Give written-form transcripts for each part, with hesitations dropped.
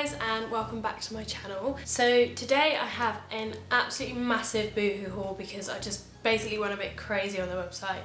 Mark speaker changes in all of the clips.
Speaker 1: guys and welcome back to my channel. So today I have an absolutely massive Boohoo haul because I just basically went a bit crazy on the website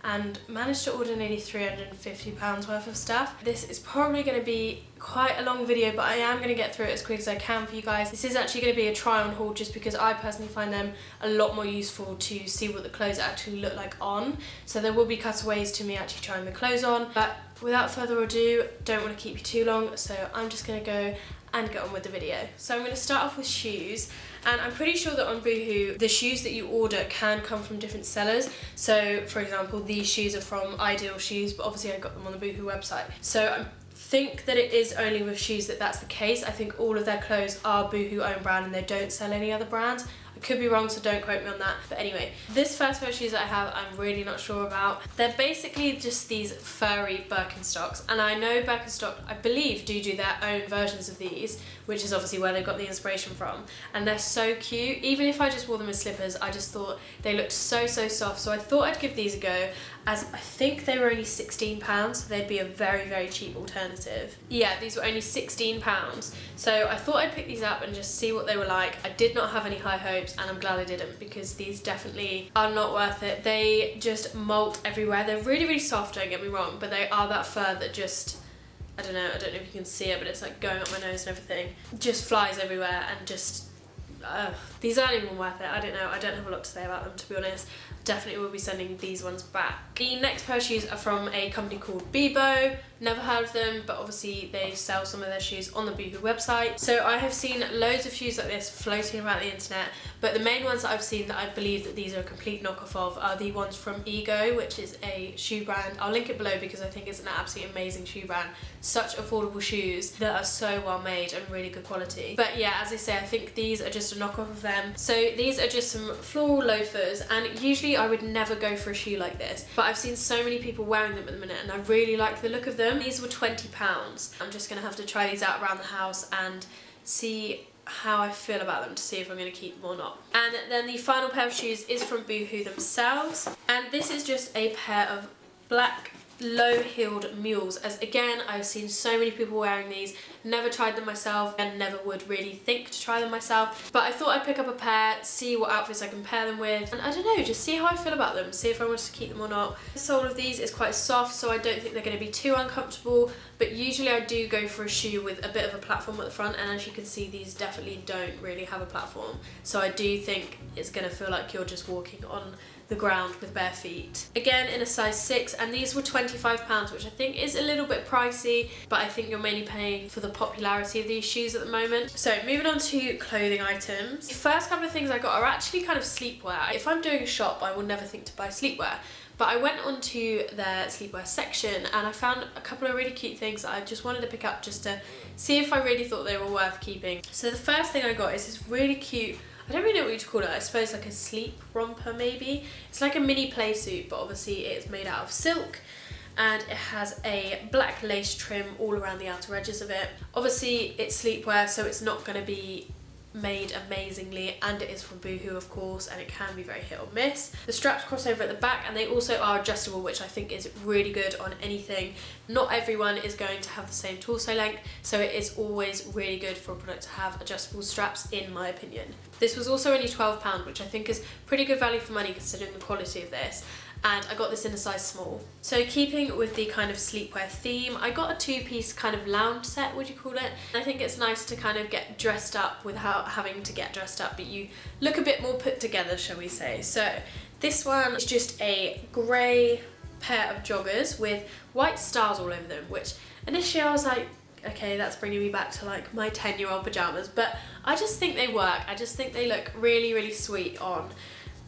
Speaker 1: and managed to order nearly £350 worth of stuff. This is probably going to be quite a long video, but I am going to get through it as quick as I can for you guys. This is actually going to be a try on haul just because I personally find them a lot more useful to see what the clothes actually look like on. So there will be cutaways to me actually trying the clothes on, but without further ado, don't want to keep you too long, so I'm just going to go and get on with the video. So I'm going to start off with shoes, and I'm pretty sure that on Boohoo the shoes that you order can come from different sellers. So for example, these shoes are from Ideal Shoes, but obviously I got them on the Boohoo website. So I think that it is only with shoes that that's the case. I think all of their clothes are Boohoo own brand and they don't sell any other brands. I could be wrong, so don't quote me on that. But anyway, this first pair of shoes that I have, I'm really not sure about. They're basically just these furry Birkenstocks, and I know Birkenstock, I believe, do their own versions of these, which is obviously where they got the inspiration from. And they're so cute. Even if I just wore them as slippers, I just thought they looked so soft. So I thought I'd give these a go, as I think they were only £16, so they'd be a very cheap alternative. Yeah, these were only £16. So I thought I'd pick these up and just see what they were like. I did not have any high hopes, and I'm glad I didn't, because these definitely are not worth it. They just molt everywhere. They're really soft, don't get me wrong, but they are that fur that just, I don't know if you can see it, but it's like going up my nose and everything. Just flies everywhere and just, these aren't even worth it. I don't know, I don't have a lot to say about them, to be honest. Definitely will be sending these ones back. The next pair of shoes are from a company called BOOHOO. Never heard of them, but obviously they sell some of their shoes on the Boohoo website. So I have seen loads of shoes like this floating around the internet, but the main ones that I've seen that I believe that these are a complete knockoff of are the ones from Ego, which is a shoe brand. I'll link it below because I think it's an absolutely amazing shoe brand. Such affordable shoes that are so well made and really good quality. But yeah, as I say, I think these are just a knockoff of them. So these are just some floral loafers, and usually I would never go for a shoe like this, but I've seen so many people wearing them at the minute and I really like the look of them. These were £20. I'm just gonna have to try these out around the house and see how I feel about them to see if I'm going to keep them or not. And then the final pair of shoes is from Boohoo themselves, and this is just a pair of black low-heeled mules, as again I've seen so many people wearing these. Never tried them myself and never would really think to try them myself, but I thought I'd pick up a pair, see what outfits I compare them with, and I don't know, just see how I feel about them, see if I wanted to keep them or not. The sole of these is quite soft, so I don't think they're going to be too uncomfortable, but usually I do go for a shoe with a bit of a platform at the front, and as you can see, these definitely don't really have a platform, so I do think it's going to feel like you're just walking on the ground with bare feet. Again in a size 6, and these were £25, which I think is a little bit pricey, but I think you're mainly paying for the popularity of these shoes at the moment. So moving on to clothing items. The first couple of things I got are actually kind of sleepwear. If I'm doing a shop, I will never think to buy sleepwear, but I went onto their sleepwear section and I found a couple of really cute things that I just wanted to pick up just to see if I really thought they were worth keeping. So the first thing I got is this really cute, I don't really know what you'd call it, I suppose like a sleep romper maybe. It's like a mini play suit, but obviously it's made out of silk, and it has a black lace trim all around the outer edges of it. Obviously it's sleepwear, so it's not going to be made amazingly, and it is from Boohoo of course, and it can be very hit or miss. The straps cross over at the back, and they also are adjustable, which I think is really good on anything. Not everyone is going to have the same torso length, so it is always really good for a product to have adjustable straps, in my opinion. This was also only £12, which I think is pretty good value for money considering the quality of this, and I got this in a size small. So keeping with the kind of sleepwear theme, I got a two-piece kind of lounge set, would you call it? I think it's nice to kind of get dressed up without having to get dressed up, but you look a bit more put together, shall we say. So this one is just a grey pair of joggers with white stars all over them, which initially I was like, okay, that's bringing me back to like my 10-year-old pajamas, but I just think they work. I just think they look really sweet on.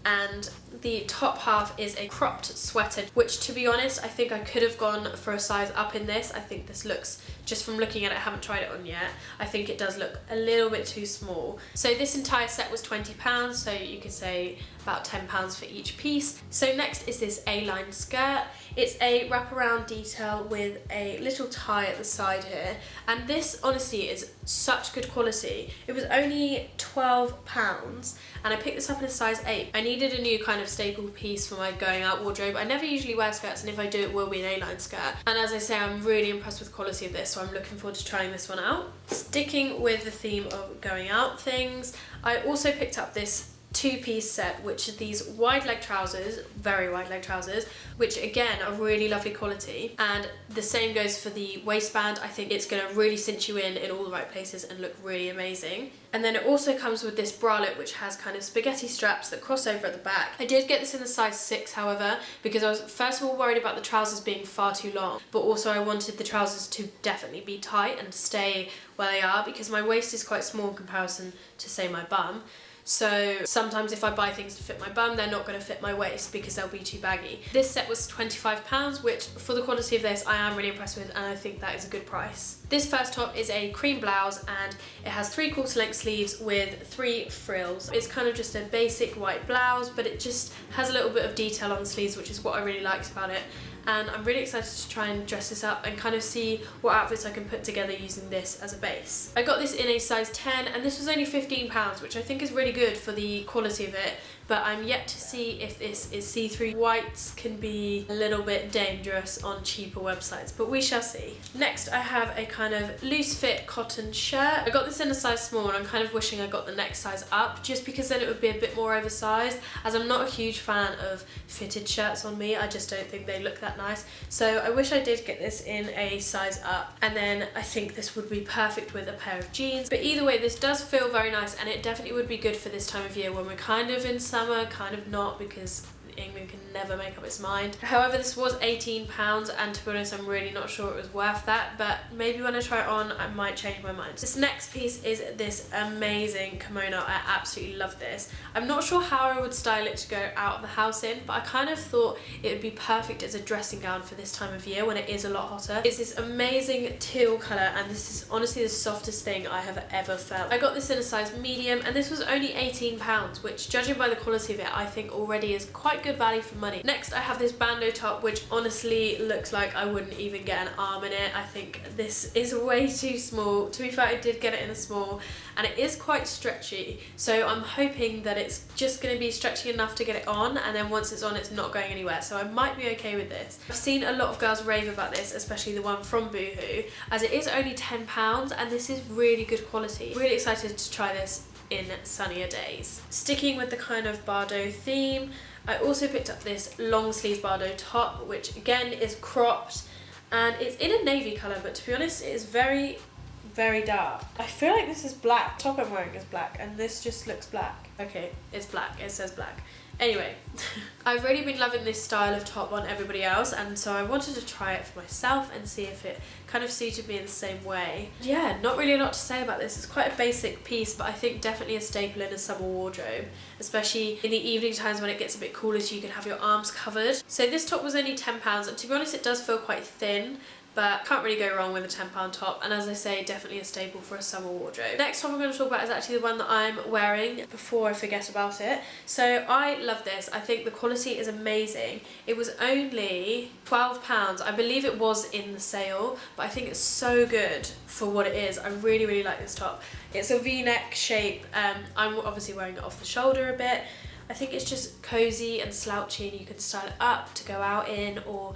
Speaker 1: And the top half is a cropped sweater, which to be honest, I think I could have gone for a size up in this. I think this looks, just from looking at it, I haven't tried it on yet, I think it does look a little bit too small. So this entire set was £20, so you could say about £10 for each piece. So next is this A-line skirt. It's a wraparound detail with a little tie at the side here, and this honestly is such good quality. It was only £12 and I picked this up in a size 8. I needed a new kind of staple piece for my going out wardrobe. I never usually wear skirts, and if I do, it will be an A-line skirt. And as I say, I'm really impressed with the quality of this, so I'm looking forward to trying this one out. Sticking with the theme of going out things, I also picked up this two-piece set, which are these wide leg trousers, very wide leg trousers, which again are really lovely quality, and the same goes for the waistband. I think it's going to really cinch you in all the right places and look really amazing. And then it also comes with this bralette, which has kind of spaghetti straps that cross over at the back. I did get this in the size 6, however, because I was first of all worried about the trousers being far too long, but also I wanted the trousers to definitely be tight and stay where they are, because my waist is quite small in comparison to, say, my bum. So sometimes if I buy things to fit my bum, they're not going to fit my waist because they'll be too baggy. This set was £25, which for the quality of this I am really impressed with, and I think that is a good price. This first top is a cream blouse, and it has 3/4 length sleeves with 3 frills. It's kind of just a basic white blouse, but it just has a little bit of detail on the sleeves, which is what I really liked about it. And I'm really excited to try and dress this up and kind of see what outfits I can put together using this as a base. I got this in a size 10, and this was only £15, which I think is really good for the quality of it, but I'm yet to see if this is see-through. Whites can be a little bit dangerous on cheaper websites, but we shall see. Next, I have a kind of loose fit cotton shirt. I got this in a size small, and I'm kind of wishing I got the next size up, just because then it would be a bit more oversized, as I'm not a huge fan of fitted shirts on me. I just don't think they look that nice. So I wish I did get this in a size up, and then I think this would be perfect with a pair of jeans. But either way, this does feel very nice, and it definitely would be good for this time of year when we're kind of in summer, kind of not, because England can never make up its mind. However, this was £18, and to be honest, I'm really not sure it was worth that, but maybe when I try it on, I might change my mind. This next piece is this amazing kimono. I absolutely love this. I'm not sure how I would style it to go out of the house in, but I kind of thought it would be perfect as a dressing gown for this time of year when it is a lot hotter. It's this amazing teal colour, and this is honestly the softest thing I have ever felt. I got this in a size medium, and this was only £18, which, judging by the quality of it, I think already is quite good value for money. Next, I have this bandeau top, which honestly looks like I wouldn't even get an arm in it. I think this is way too small. To be fair, I did get it in a small, and it is quite stretchy, so I'm hoping that it's just going to be stretchy enough to get it on, and then once it's on, it's not going anywhere, so I might be okay with this. I've seen a lot of girls rave about this, especially the one from Boohoo, as it is only £10, and this is really good quality. Really excited to try this in sunnier days. Sticking with the kind of Bardo theme, I also picked up this long sleeve Bardo top, which again is cropped, and it's in a navy colour, but to be honest, it is very, very dark. I feel like this is black. The top I'm wearing is black, and this just looks black. Okay, it's black, it says black. Anyway, I've really been loving this style of top on everybody else, and so I wanted to try it for myself and see if it kind of suited me in the same way. Yeah, not really a lot to say about this. It's quite a basic piece, but I think definitely a staple in a summer wardrobe, especially in the evening times when it gets a bit cooler, so you can have your arms covered. So this top was only £10, and to be honest, it does feel quite thin, but can't really go wrong with a £10 top, and as I say, definitely a staple for a summer wardrobe. Next top I'm going to talk about is actually the one that I'm wearing before I forget about it. So I love this. I think the quality is amazing. It was only £12. I believe it was in the sale, but I think it's so good for what it is. I really, really like this top. It's a V-neck shape. I'm obviously wearing it off the shoulder a bit. I think it's just cozy and slouchy, and you can style it up to go out in, or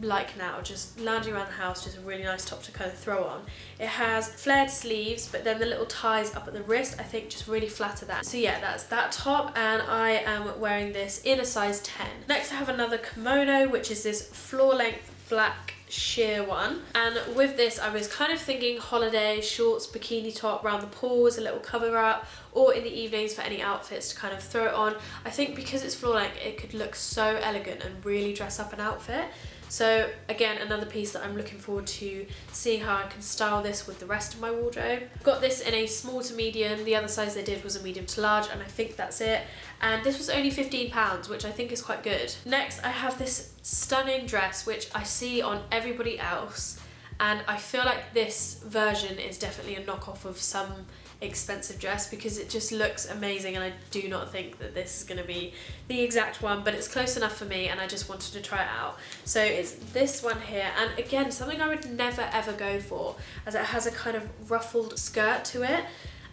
Speaker 1: like now, just lounging around the house, just a really nice top to kind of throw on. It has flared sleeves, but then the little ties up at the wrist, I think, just really flatter that. So yeah, that's that top, and I am wearing this in a size 10. Next, I have another kimono, which is this floor length black sheer one, and with this I was kind of thinking holiday shorts, bikini top around the pool as a little cover up, or in the evenings for any outfits to kind of throw it on. I think because it's floor length, it could look so elegant and really dress up an outfit. So again, another piece that I'm looking forward to seeing how I can style this with the rest of my wardrobe. Got this in a small to medium. The other size they did was a medium to large, and I think that's it. And this was only £15, which I think is quite good. Next, I have this stunning dress, which I see on everybody else, and I feel like this version is definitely a knockoff of some expensive dress because it just looks amazing, and I do not think that this is going to be the exact one, but it's close enough for me and I just wanted to try it out. So it's this one here, and again, something I would never ever go for, as it has a kind of ruffled skirt to it,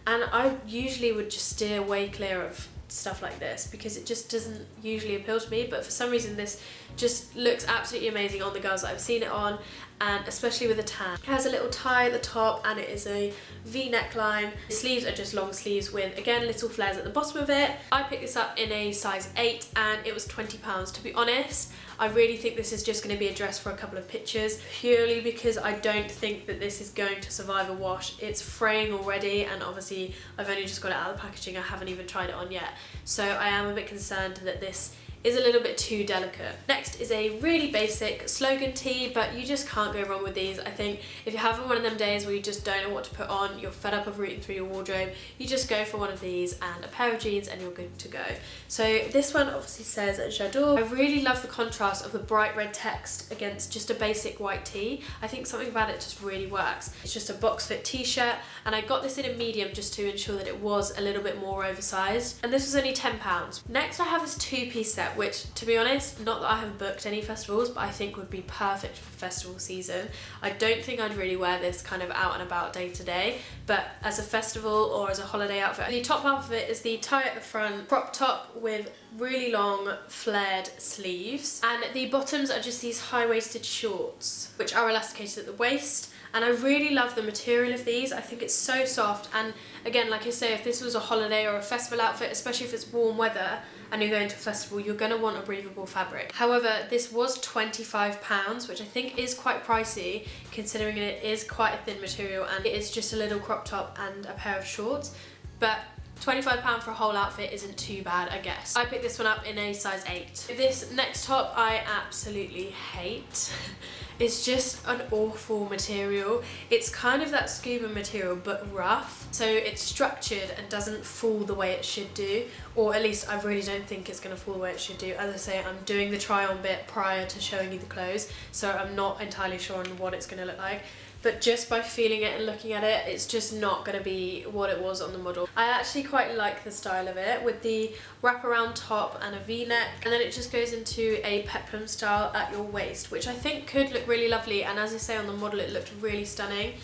Speaker 1: and I usually would just steer way clear of stuff like this because it just doesn't usually appeal to me, but for some reason this just looks absolutely amazing on the girls that I've seen it on, and especially with a tan. It has a little tie at the top and it is a V neckline. The sleeves are just long sleeves with, again, little flares at the bottom of it. I picked this up in a size 8 and it was £20. To be honest, I really think this is just going to be a dress for a couple of pictures, purely because I don't think that this is going to survive a wash. It's fraying already, and obviously I've only just got it out of the packaging, I haven't even tried it on yet, so I am a bit concerned that this is a little bit too delicate. Next is a really basic slogan tee, but you just can't go wrong with these. I think if you're having one of them days where you just don't know what to put on, you're fed up of rooting through your wardrobe, you just go for one of these and a pair of jeans and you're good to go. So this one obviously says J'adore. I really love the contrast of the bright red text against just a basic white tee. I think something about it just really works. It's just a box fit t-shirt, and I got this in a medium just to ensure that it was a little bit more oversized, and this was only £10. Next I have this two-piece set, which, to be honest, not that I have booked any festivals, but I think would be perfect for festival season. I don't think I'd really wear this kind of out and about day to day, but as a festival or as a holiday outfit. The top half of it is the tie at the front, crop top with really long flared sleeves, and the bottoms are just these high-waisted shorts, which are elasticated at the waist. And I really love the material of these. I think it's so soft, and again, like I say, if this was a holiday or a festival outfit, especially if it's warm weather and you're going to a festival, you're going to want a breathable fabric. However, this was £25, which I think is quite pricey considering it is quite a thin material and it is just a little crop top and a pair of shorts, but £25 for a whole outfit isn't too bad, I guess. I picked this one up in a size 8. This next top I absolutely hate. It's just an awful material. It's kind of that scuba material but rough, so it's structured and doesn't fall the way it should do, or at least I really don't think it's going to fall the way it should do. As I say, I'm doing the try on bit prior to showing you the clothes, so I'm not entirely sure on what it's going to look like. But just by feeling it and looking at it, it's just not going to be what it was on the model. I actually quite like the style of it, with the wraparound top and a V-neck, and then it just goes into a peplum style at your waist, which I think could look really lovely, and as I say, on the model it looked really stunning,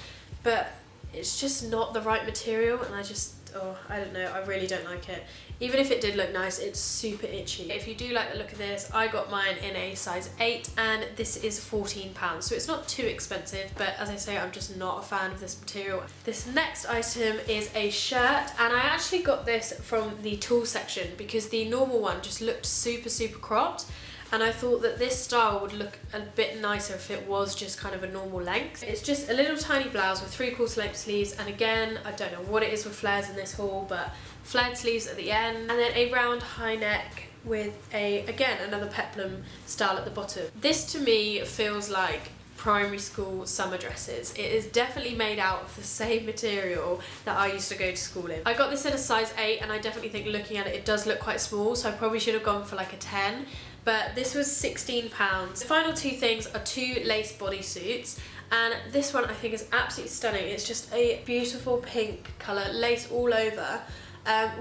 Speaker 1: but it's just not the right material, and I don't know, I really don't like it. Even if it did look nice, it's super itchy. If you do like the look of this, I got mine in a size 8 and this is £14, so it's not too expensive, but as I say, I'm just not a fan of this material. This next item is a shirt, and I actually got this from the tool section because the normal one just looked super cropped, and I thought that this style would look a bit nicer if it was just kind of a normal length. It's just a little tiny blouse with 3/4 length sleeves, and again, I don't know what it is with flares in this haul, but flared sleeves at the end, and then a round high neck with again another peplum style at the bottom. This to me feels like primary school summer dresses. It is definitely made out of the same material that I used to go to school in. I got this in a size 8, and I definitely think looking at it, it does look quite small, so I probably should have gone for like a 10, but this was £16. The final two things are 2 lace bodysuits, and this one I think is absolutely stunning. It's just a beautiful pink colour, lace all over,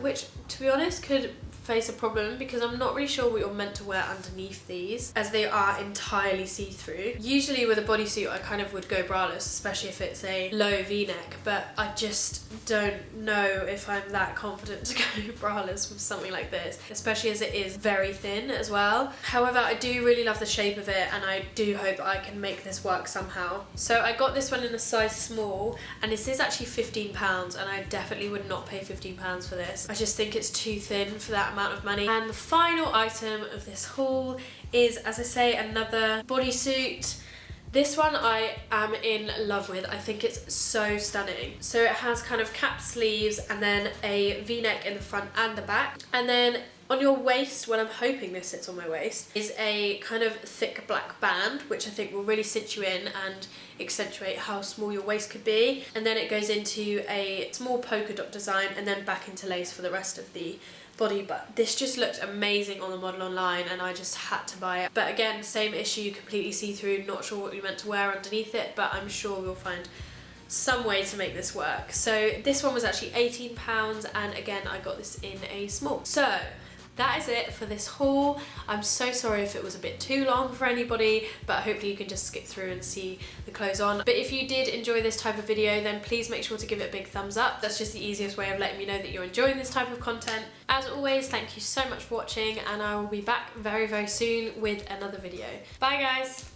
Speaker 1: which, to be honest, could face a problem because I'm not really sure what you're meant to wear underneath these, as they are entirely see-through. Usually with a bodysuit I kind of would go braless, especially if it's a low v-neck, but I just don't know if I'm that confident to go braless with something like this, especially as it is very thin as well. However, I do really love the shape of it, and I do hope I can make this work somehow. So I got this one in a size small, and this is actually £15, and I definitely would not pay £15 for this. I just think it's too thin for that amount of money. And the final item of this haul is, as I say, another bodysuit. This one I am in love with. I think it's so stunning. So it has kind of capped sleeves and then a v-neck in the front and the back, and then on your waist, well, I'm hoping this sits on my waist, is a kind of thick black band, which I think will really sit you in and accentuate how small your waist could be. And then it goes into a small polka dot design and then back into lace for the rest of the body. But this just looked amazing on the model online, and I just had to buy it. But again, same issue, completely see-through, not sure what you're meant to wear underneath it, but I'm sure we'll find some way to make this work. So this one was actually £18, and again I got this in a small. So that is it for this haul. I'm so sorry if it was a bit too long for anybody, but hopefully you can just skip through and see the clothes on. But if you did enjoy this type of video, then please make sure to give it a big thumbs up. That's just the easiest way of letting me know that you're enjoying this type of content. As always, thank you so much for watching, and I will be back very, very soon with another video. Bye guys!